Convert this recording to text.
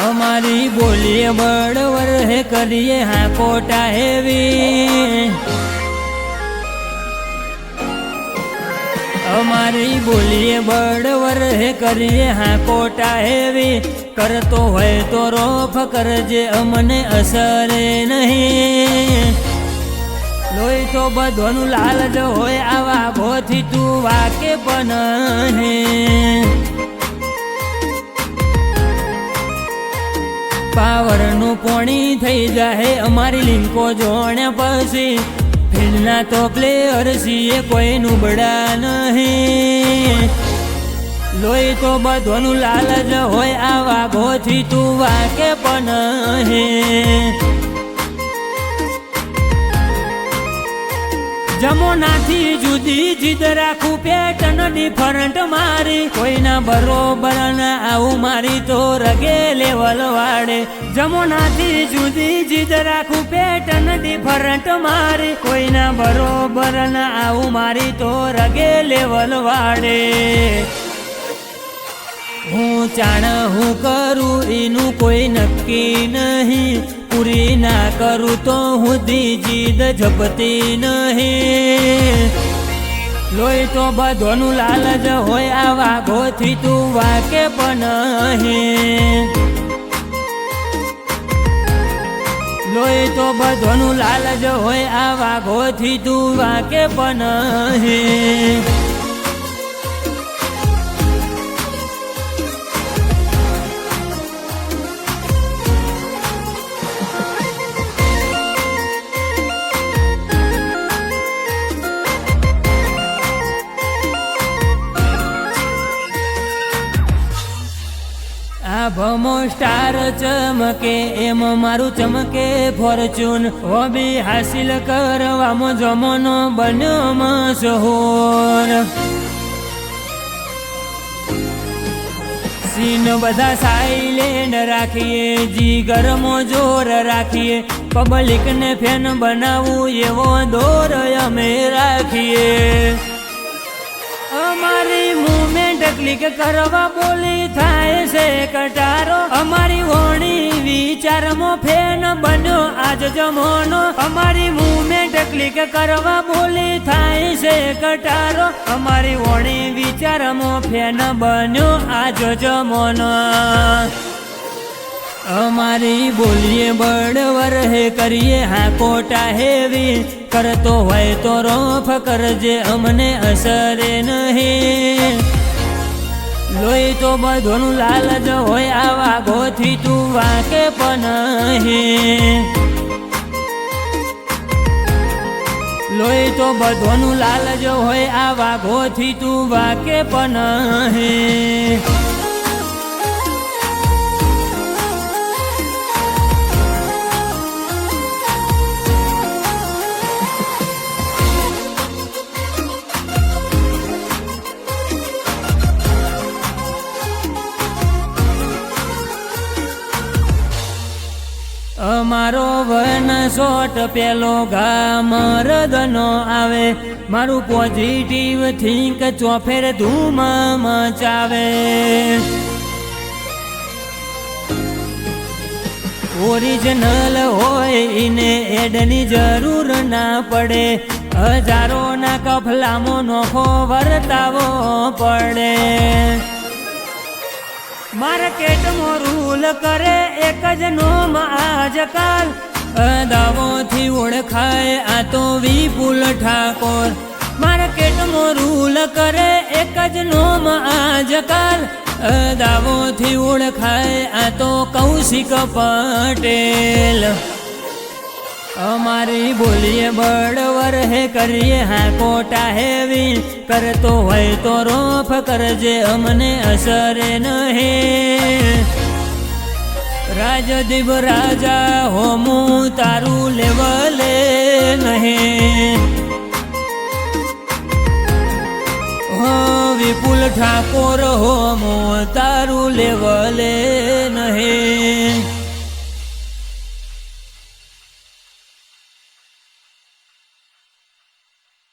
અમારી બોલીએ બળવર હે કરીએ હા કોટા હેવી અમારી બોલીએ બળવર હે કરીએ હા કોટા હેવી કરતો હોય તો રોફ કરજે અમને અસરે નહીં લોહી તો બધોનું લાલ જ હોય આવા ભોથી તું વાકે પણ પાવરનું પોણી થઈ જાય અમારી લિંકો જોણ્યા પછી ફિલ્મના તો પ્લેયર છીએ કોઈ નુબડા નહીં લોહી તો બધોનું લાલ જ હોય આવા ભોથી તું વાકે પણ જમોનાથી જુદી જીદ રાખું પેટર્ન ડિફરન્ટ મારી કોઈના બરોબર ના આવું મારી તો રગે લેવલ વાળે જમોનાથી જુદી જીદ રાખું પેટર્ન ડિફરન્ટ મારી કોઈના બરોબર ના આવું મારી તો રગે લેવલ વાળે હું જાણ હું કરું એનું કોઈ નક્કી નહીં પૂરી ના કરું તો હું જીદ ઝપતી નહીં લોહી તો બધોનું લાલ જ હોય આવા ગોથી તું વાકે પણ લોહી તો બધોનું લાલ જ હોય આવા ગોથી તું વાકે પણ ભમો સ્ટાર ચમકે એમ મારું ચમકે ફોર્ચ્યુન હોબી હાસિલ કરવામાં જમોનો બન્યો મશહૂર સીન બધા સાઇલેન્ટ રાખીએ જીગરમો જોર રાખીએ પબ્લિકને ફેન બનાવવું એવો દોર અમે રાખીએ અમારી મુવમેન્ટ ક્લિક કરવા બોલી થાય છે કટારો અમારી વોણી વિચારમાં ફેન બન્યો આજ જમોનો અમારી મુવમેન્ટ ક્લિક કરવા બોલી થાય છે કટારો અમારી વોણી વિચારમાં ફેન બન્યો આજ જમોનો અમારી બોલીએ બળવર હે કરીએ હા કોટા હેવી કરતો હોય તો રોફ કરજે અમને અસરે નહીં લોહી તો બધોનું લાલ જ હોય આવા ગોથી તું વાકે પણ લોહી તો બધોનું લાલ જ હોય આવા ગોથી તું વાકે પણ અમારો વન શોટ પેલો ઘા મરદનો આવે મારું પોઝિટિવ થિંક ચોફેર ધૂમ મચાવે ઓરિજિનલ હોય એને એડની જરૂર ના પડે હજારોના કફલામો નોખો વર્તાવો પડે માર્કેટમાં રૂલ કરે એક જ નોમ આજકાલ દાવોથી ઓળખાય આ તો વિપુલ ઠાકોર માર્કેટમાં રૂલ કરે એક જ નોમ આજકાલ દાવોથી ઓળખાય આ તો કૌશિક પટેલ અમારી બોલીએ બળવર હે કરીએ હા કોટા હેવી કરતો હોય તો રોફ કરજે અમને અસરે નહીં રાજદીપ રાજા હોમું તારું લેવલે નહીં હો વિપુલ ઠાકોર હોમું તારું લેવલે